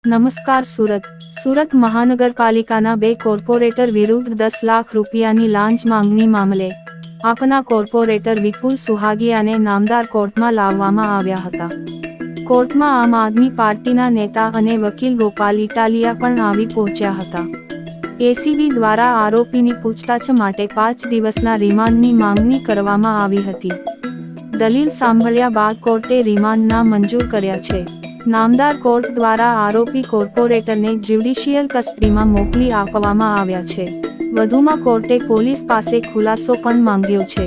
નમસ્કાર સુરત મહાનગરપાલિકાના 2 કોર્પોરેટર વિરુદ્ધ 10 લાખ રૂપિયાની લાંચ માંગણી મામલે આપના કોર્પોરેટર વિપુલ સુહાગિયાને નામદાર કોર્ટમાં લાવવામાં આવ્યા હતા। કોર્ટમાં આમ આદમી પાર્ટીના નેતા અને વકીલ ગોપાલ ઇટાલિયા પણ આવી પહોંચ્યા હતા। એસીબી દ્વારા આરોપીની પૂછતાછ માટે 5 દિવસના રિમાન્ડની માંગણી કરવામાં આવી હતી। દલીલ સાંભળ્યા બાદ કોર્ટે રિમાન્ડના મંજૂર કર્યા છે। નામદાર કોર્ટ દ્વારા આરોપી કોર્પોરેટરને જ્યુડિશિયલ કસ્ટડીમાં મોકલી આપવામાં આવ્યા છે। વધુમાં કોર્ટે પોલીસ પાસે ખુલાસો પણ માંગ્યો છે।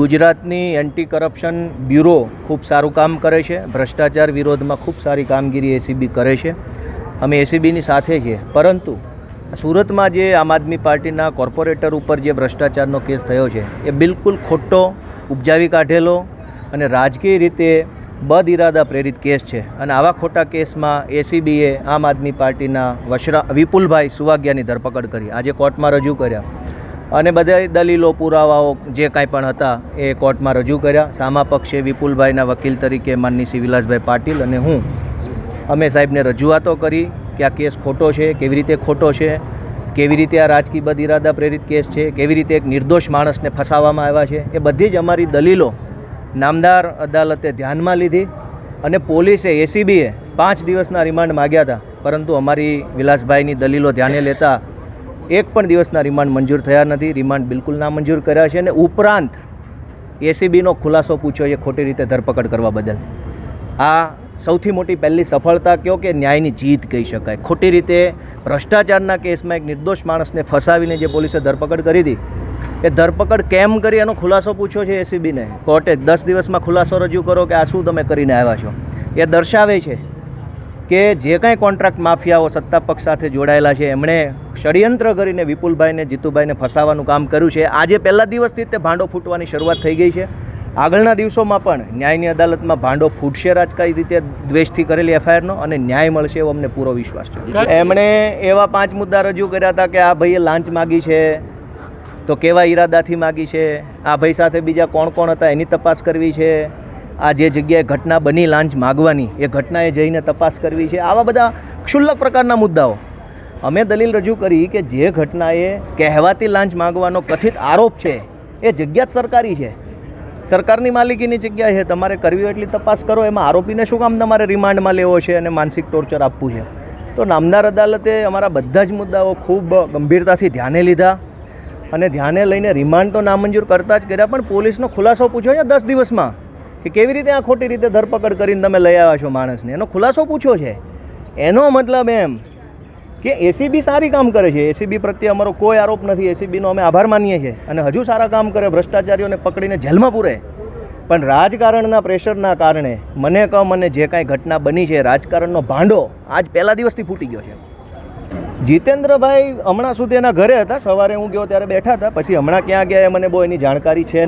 ગુજરાતની એન્ટી કરપ્શન બ્યુરો ખૂબ સારું કામ કરે છે। ભ્રષ્ટાચાર વિરોધમાં ખૂબ સારી કામગીરી એસીબી કરે છે। અમે એસીબીની સાથે છીએ, પરંતુ સુરતમાં જે આમ આદમી પાર્ટીના કોર્પોરેટર ઉપર જે ભ્રષ્ટાચારનો કેસ થયો છે એ બિલકુલ ખોટો, ઉપજાવી કાઢેલો અને રાજકીય રીતે બદઇરાદા પ્રેરિત કેસ છે। અને આવા ખોટા કેસમાં એસીબીએ આમ આદમી પાર્ટીના વિપુલભાઈ સુવાગિયાની ધરપકડ કરી, આજે કોર્ટમાં રજૂ કર્યા અને બધા દલીલો, પુરાવાઓ જે કાંઈ પણ હતા એ કોર્ટમાં રજૂ કર્યા। સામા પક્ષે વિપુલભાઈના વકીલ તરીકે માનની શ્રી વિલાસભાઈ પાટીલ અને હું અમે સાહેબને રજૂઆતો કરી કે આ કેસ ખોટો છે, કેવી રીતે ખોટો છે, કેવી રીતે આ રાજકીય બદઇરાદા પ્રેરિત કેસ છે, કેવી રીતે એક નિર્દોષ માણસને ફસાવવામાં આવ્યા છે, એ બધી જ અમારી દલીલો નામદાર અદાલતે ધ્યાનમાં લીધી અને પોલીસે એસીબીએ 5 દિવસના રિમાન્ડ માગ્યા હતા, પરંતુ અમારી વિલાસભાઈની દલીલો ધ્યાને લેતા 1 પણ દિવસના રિમાન્ડ મંજૂર થયા નથી। રિમાન્ડ બિલકુલ નામંજૂર કર્યા છે અને ઉપરાંત એસીબીનો ખુલાસો પૂછ્યો છે ખોટી રીતે ધરપકડ કરવા બદલ। આ સૌથી મોટી પહેલી સફળતા કહો કે ન્યાયની જીત કહી શકાય। ખોટી રીતે ભ્રષ્ટાચારના કેસમાં એક નિર્દોષ માણસને ફસાવીને જે પોલીસે ધરપકડ કરી હતી, એ ધરપકડ કેમ કરી એનો ખુલાસો પૂછ્યો છે એસીબીને। કોર્ટે 10 દિવસમાં ખુલાસો રજૂ કરો કે આ શું તમે કરીને આવ્યા છો। એ દર્શાવે છે કે જે કાંઈ કોન્ટ્રાક્ટ માફિયાઓ સત્તા પક્ષ સાથે જોડાયેલા છે એમણે ષડયંત્ર કરીને વિપુલભાઈને, જીતુભાઈને ફસાવાનું કામ કર્યું છે। આજે પહેલા દિવસથી જ તે ભાંડો ફૂટવાની શરૂઆત થઈ ગઈ છે। આગળના દિવસોમાં પણ ન્યાયની અદાલતમાં ભાંડો ફૂટશે રાજકારી રીતે દ્વેષથી કરેલી એફઆઈઆરનો, અને ન્યાય મળશે એવો અમને પૂરો વિશ્વાસ છે। એમણે એવા 5 મુદ્દા રજૂ કર્યા હતા કે આ ભાઈએ લાંચ માગી છે, તો કેવા ઈરાદાથી માગી છે, આ ભાઈ સાથે બીજા કોણ કોણ હતા એની તપાસ કરવી છે, આ જે જગ્યાએ ઘટના બની લાંચ માગવાની એ ઘટનાએ જઈને તપાસ કરવી છે। આવા બધા ક્ષુલ્લક પ્રકારના મુદ્દાઓ અમે દલીલ રજૂ કરી કે જે ઘટનાએ કહેવાતી લાંચ માગવાનો કથિત આરોપ છે એ જગ્યા જ સરકારી છે, સરકારની માલિકીની જગ્યા છે, તમારે કરવી હોય એટલી તપાસ કરો। એમાં આરોપીને શું કામ તમારે રિમાન્ડમાં લેવો છે અને માનસિક ટોર્ચર આપવું છે? તો નામદાર અદાલતે અમારા બધા જ મુદ્દાઓ ખૂબ ગંભીરતાથી ધ્યાને લીધા અને ધ્યાને લઈને રિમાન્ડ તો નામંજૂર કરતા જ કર્યા, પણ પોલીસનો ખુલાસો પૂછ્યો છે 10 દિવસમાં કે કેવી રીતે આ ખોટી રીતે ધરપકડ કરીને તમે લઈ આવ્યા છો માણસને, એનો ખુલાસો પૂછ્યો છે। એનો મતલબ એમ કે એસીબી સારી કામ કરે છે, એસીબી પ્રત્યે અમારો કોઈ આરોપ નથી, એસીબીનો અમે આભાર માનીએ છીએ અને હજુ સારા કામ કરે, ભ્રષ્ટાચારીઓને પકડીને જેલમાં પૂરે। પણ રાજકારણના પ્રેશરના કારણે મને જે કાંઈ ઘટના બની છે, રાજકારણનો ભાંડો આજ પહેલા દિવસથી ફૂટી ગયો છે। જીતેન્દ્રભાઈ હમણાં સુધી એના ઘરે હતા, સવારે હું ગયો ત્યારે બેઠા હતા, પછી હમણાં ક્યાં ગયા એ મને બહુ એની જાણકારી છે નહીં।